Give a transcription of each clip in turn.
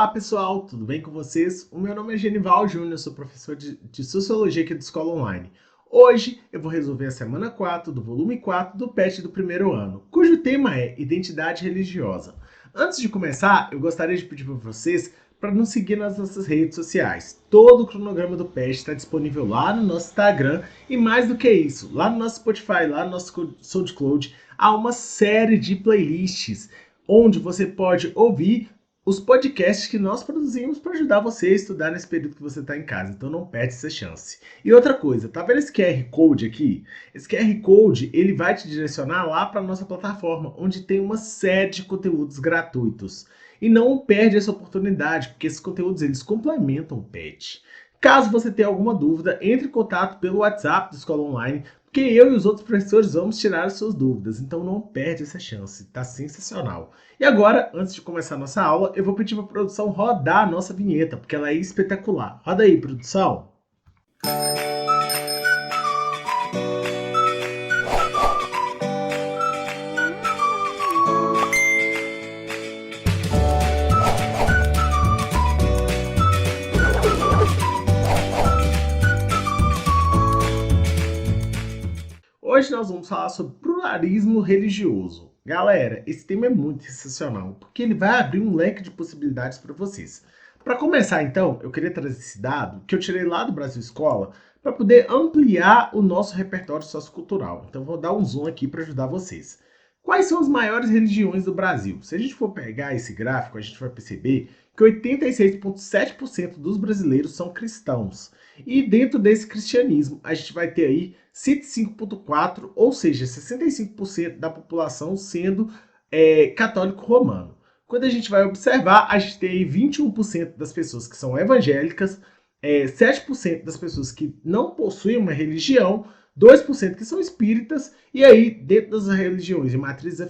Olá pessoal, tudo bem com vocês? O meu nome é Genival Júnior, sou professor de Sociologia aqui da Escola Online. Hoje eu vou resolver a semana 4 do volume 4 do PET do primeiro ano, cujo tema é Identidade Religiosa. Antes de começar, eu gostaria de pedir para vocês para nos seguir nas nossas redes sociais. Todo o cronograma do PET está disponível lá no nosso Instagram e mais do que isso, lá no nosso Spotify, lá no nosso SoundCloud, há uma série de playlists onde você pode ouvir os podcasts que nós produzimos para ajudar você a estudar nesse período que você está em casa. Então não perde essa chance. E outra coisa, tá vendo esse QR Code aqui? Esse QR Code ele vai te direcionar lá para a nossa plataforma, onde tem uma série de conteúdos gratuitos. E não perde essa oportunidade, porque esses conteúdos eles complementam o PET. Caso você tenha alguma dúvida, entre em contato pelo WhatsApp da Escola Online, porque eu e os outros professores vamos tirar as suas dúvidas, então não perde essa chance, tá sensacional. E agora, antes de começar a nossa aula, eu vou pedir para a produção rodar a nossa vinheta, porque ela é espetacular. Roda aí, produção! Hoje nós vamos falar sobre pluralismo religioso. Galera, esse tema é muito sensacional, porque ele vai abrir um leque de possibilidades para vocês. Para começar, então, eu queria trazer esse dado que eu tirei lá do Brasil Escola para poder ampliar o nosso repertório sociocultural. Então, vou dar um zoom aqui para ajudar vocês. Quais são as maiores religiões do Brasil? Se a gente for pegar esse gráfico, a gente vai perceber que 86,7% dos brasileiros são cristãos. E dentro desse cristianismo, a gente vai ter aí 105,4%, ou seja, 65% da população sendo católico romano. Quando a gente vai observar, a gente tem aí 21% das pessoas que são evangélicas, 7% das pessoas que não possuem uma religião, 2% que são espíritas, e aí dentro das religiões de matrizes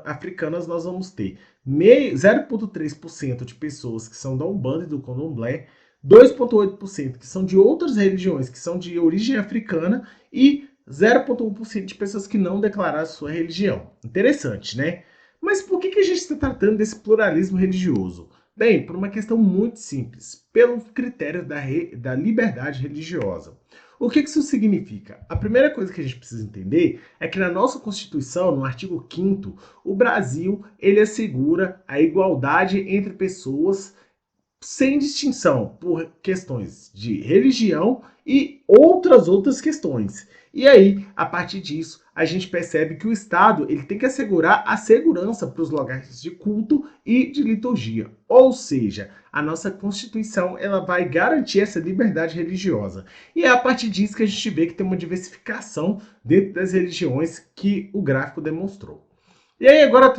africanas nós vamos ter 0,3% de pessoas que são da Umbanda e do Candomblé, 2,8% que são de outras religiões que são de origem africana e 0,1% de pessoas que não declararam sua religião. Interessante, né? Mas por que a gente está tratando desse pluralismo religioso? Bem, por uma questão muito simples, pelo critério da liberdade religiosa. O que isso significa? A primeira coisa que a gente precisa entender é que na nossa Constituição, no artigo 5º, o Brasil ele assegura a igualdade entre pessoas sem distinção por questões de religião e outras questões. E aí, a partir disso, a gente percebe que o Estado ele tem que assegurar a segurança para os lugares de culto e de liturgia. Ou seja, a nossa Constituição ela vai garantir essa liberdade religiosa. E é a partir disso que a gente vê que tem uma diversificação dentro das religiões que o gráfico demonstrou. E aí agora eu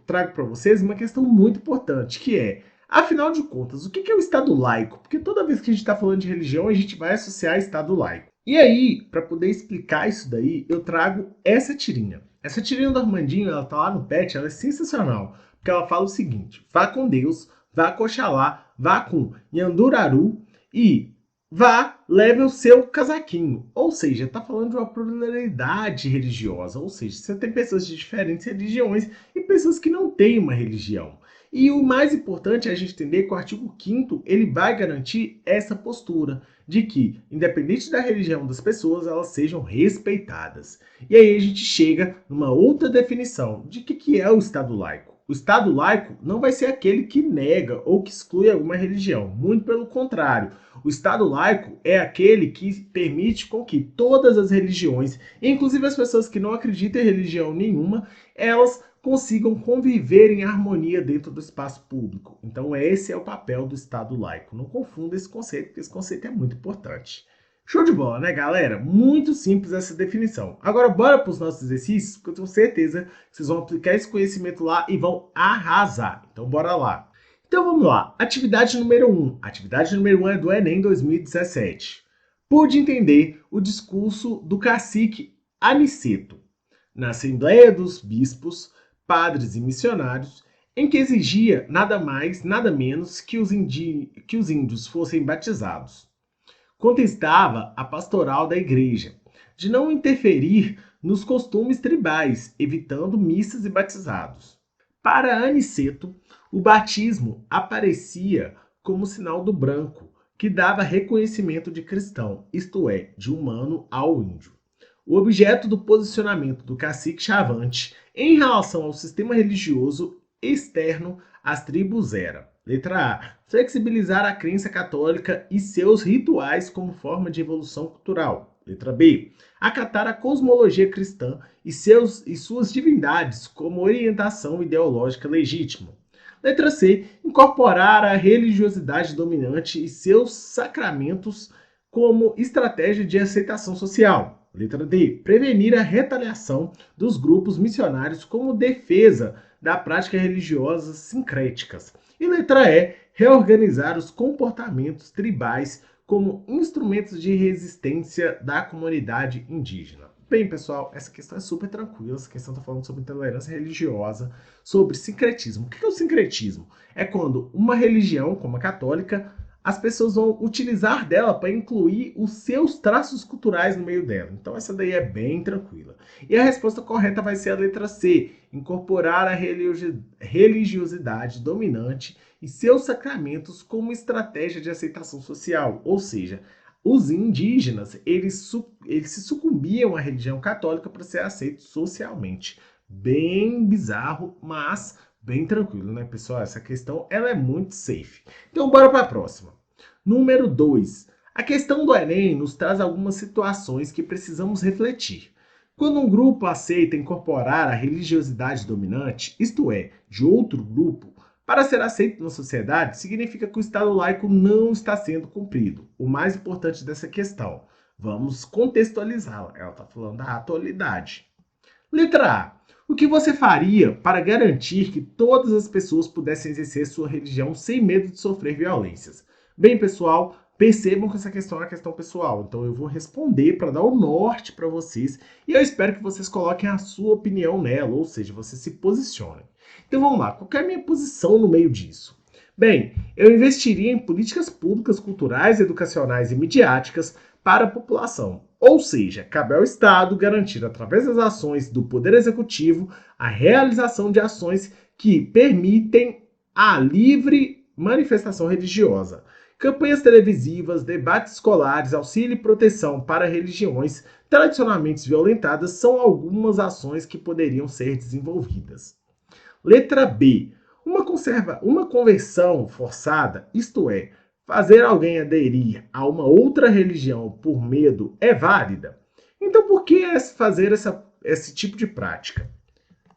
trago para vocês uma questão muito importante, que é afinal de contas, o que é o Estado laico? Porque toda vez que a gente está falando de religião, a gente vai associar Estado laico. E aí, para poder explicar isso daí, eu trago essa tirinha. Essa tirinha do Armandinho, ela tá lá no PET, ela é sensacional. Porque ela fala o seguinte, vá com Deus, vá com Oxalá, vá com Yanduraru e vá, leve o seu casaquinho. Ou seja, tá falando de uma pluralidade religiosa. Ou seja, você tem pessoas de diferentes religiões e pessoas que não têm uma religião. E o mais importante é a gente entender que o artigo 5º ele vai garantir essa postura de que, independente da religião das pessoas, elas sejam respeitadas. E aí a gente chega numa outra definição de que é o Estado laico. O Estado laico não vai ser aquele que nega ou que exclui alguma religião, muito pelo contrário. O Estado laico é aquele que permite com que todas as religiões, inclusive as pessoas que não acreditam em religião nenhuma, elas consigam conviver em harmonia dentro do espaço público. Então esse é o papel do Estado laico. Não confunda esse conceito, porque esse conceito é muito importante. Show de bola, né, galera? Muito simples essa definição. Agora bora para os nossos exercícios, porque eu tenho certeza que vocês vão aplicar esse conhecimento lá e vão arrasar. Então bora lá. Então vamos lá. Atividade número 1. Atividade número 1 é do Enem 2017. Pude entender o discurso do cacique Aniceto na Assembleia dos Bispos, Padres e Missionários, em que exigia nada mais, nada menos que os índios fossem batizados. Contestava a pastoral da igreja, de não interferir nos costumes tribais, evitando missas e batizados. Para Aniceto, o batismo aparecia como sinal do branco, que dava reconhecimento de cristão, isto é, de humano ao índio. O objeto do posicionamento do cacique Chavante em relação ao sistema religioso externo às tribos era: letra A. Flexibilizar a crença católica e seus rituais como forma de evolução cultural. Letra B. Acatar a cosmologia cristã e suas divindades como orientação ideológica legítima. Letra C. Incorporar a religiosidade dominante e seus sacramentos como estratégia de aceitação social. Letra D. Prevenir a retaliação dos grupos missionários como defesa da prática religiosas sincréticas. E letra E. Reorganizar os comportamentos tribais como instrumentos de resistência da comunidade indígena. Bem, pessoal, essa questão é super tranquila. Essa questão está falando sobre intolerância religiosa, sobre sincretismo. O que é o sincretismo? É quando uma religião, como a católica, as pessoas vão utilizar dela para incluir os seus traços culturais no meio dela. Então essa daí é bem tranquila. E a resposta correta vai ser a letra C, incorporar a religiosidade dominante e seus sacramentos como estratégia de aceitação social. Ou seja, os indígenas, eles se sucumbiam à religião católica para ser aceitos socialmente. Bem bizarro, mas bem tranquilo, né, pessoal? Essa questão ela é muito safe. Então, bora para a próxima. Número 2. A questão do Enem nos traz algumas situações que precisamos refletir. Quando um grupo aceita incorporar a religiosidade dominante, isto é, de outro grupo, para ser aceito na sociedade, significa que o Estado laico não está sendo cumprido. O mais importante dessa questão, vamos contextualizá-la. Ela está falando da atualidade. Letra A. O que você faria para garantir que todas as pessoas pudessem exercer sua religião sem medo de sofrer violências? Bem, pessoal, percebam que essa questão é uma questão pessoal, então eu vou responder para dar o norte para vocês e eu espero que vocês coloquem a sua opinião nela, ou seja, vocês se posicionem. Então vamos lá, qual é a minha posição no meio disso? Bem, eu investiria em políticas públicas, culturais, educacionais e midiáticas para a população. Ou seja, cabe ao Estado garantir, através das ações do Poder Executivo, a realização de ações que permitem a livre manifestação religiosa. Campanhas televisivas, debates escolares, auxílio e proteção para religiões tradicionalmente violentadas são algumas ações que poderiam ser desenvolvidas. Letra B. Uma conversão forçada, isto é, fazer alguém aderir a uma outra religião por medo é válida? Então por que fazer esse tipo de prática?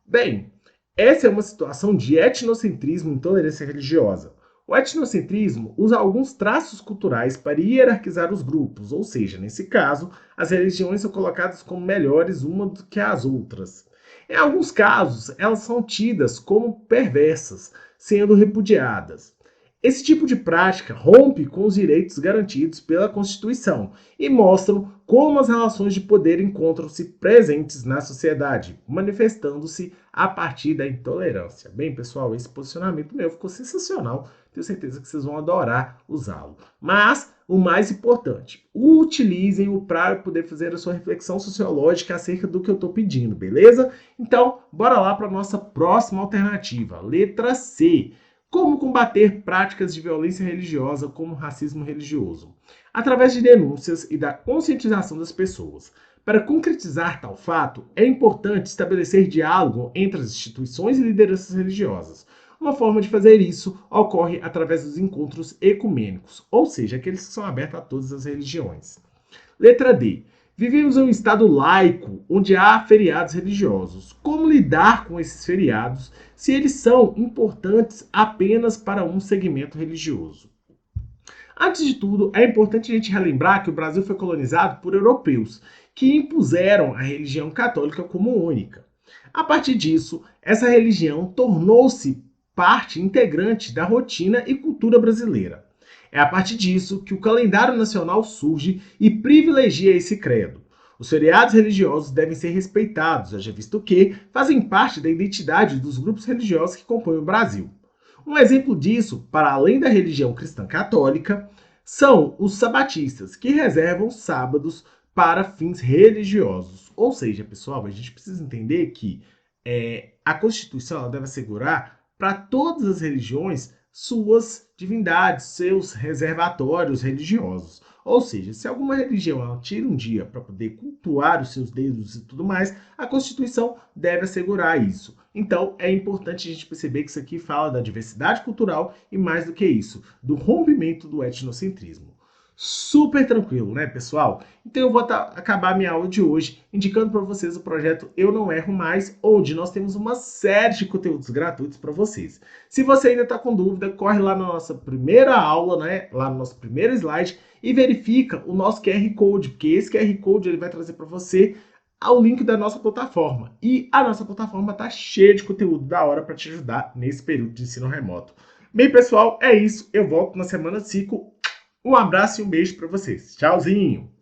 Bem, essa é uma situação de etnocentrismo e intolerância religiosa. O etnocentrismo usa alguns traços culturais para hierarquizar os grupos, ou seja, nesse caso, as religiões são colocadas como melhores uma do que as outras. Em alguns casos, elas são tidas como perversas, sendo repudiadas. Esse tipo de prática rompe com os direitos garantidos pela Constituição e mostram como as relações de poder encontram-se presentes na sociedade, manifestando-se a partir da intolerância. Bem, pessoal, esse posicionamento meu ficou sensacional. Tenho certeza que vocês vão adorar usá-lo. Mas, o mais importante, utilizem-o para poder fazer a sua reflexão sociológica acerca do que eu estou pedindo, beleza? Então, bora lá para a nossa próxima alternativa, letra C. Como combater práticas de violência religiosa como racismo religioso? Através de denúncias e da conscientização das pessoas. Para concretizar tal fato, é importante estabelecer diálogo entre as instituições e lideranças religiosas. Uma forma de fazer isso ocorre através dos encontros ecumênicos, ou seja, aqueles que são abertos a todas as religiões. Letra D. Vivemos em um estado laico, onde há feriados religiosos. Como lidar com esses feriados se eles são importantes apenas para um segmento religioso? Antes de tudo, é importante a gente relembrar que o Brasil foi colonizado por europeus, que impuseram a religião católica como única. A partir disso, essa religião tornou-se parte integrante da rotina e cultura brasileira. É a partir disso que o calendário nacional surge e privilegia esse credo. Os feriados religiosos devem ser respeitados, haja visto que fazem parte da identidade dos grupos religiosos que compõem o Brasil. Um exemplo disso, para além da religião cristã católica, são os sabatistas, que reservam sábados para fins religiosos. Ou seja, pessoal, a gente precisa entender que a Constituição ela deve assegurar para todas as religiões suas divindades, seus reservatórios religiosos. Ou seja, se alguma religião ela tira um dia para poder cultuar os seus deuses e tudo mais, a Constituição deve assegurar isso. Então, é importante a gente perceber que isso aqui fala da diversidade cultural e, mais do que isso, do rompimento do etnocentrismo. Super tranquilo, né, pessoal? Então eu vou acabar minha aula de hoje indicando para vocês o projeto Eu Não Erro Mais, onde nós temos uma série de conteúdos gratuitos para vocês. Se você ainda está com dúvida, corre lá na nossa primeira aula, né, lá no nosso primeiro slide, e verifica o nosso QR Code, porque esse QR Code ele vai trazer para você o link da nossa plataforma. E a nossa plataforma está cheia de conteúdo da hora para te ajudar nesse período de ensino remoto. Bem, pessoal, é isso. Eu volto na semana 5. Um abraço e um beijo para vocês. Tchauzinho!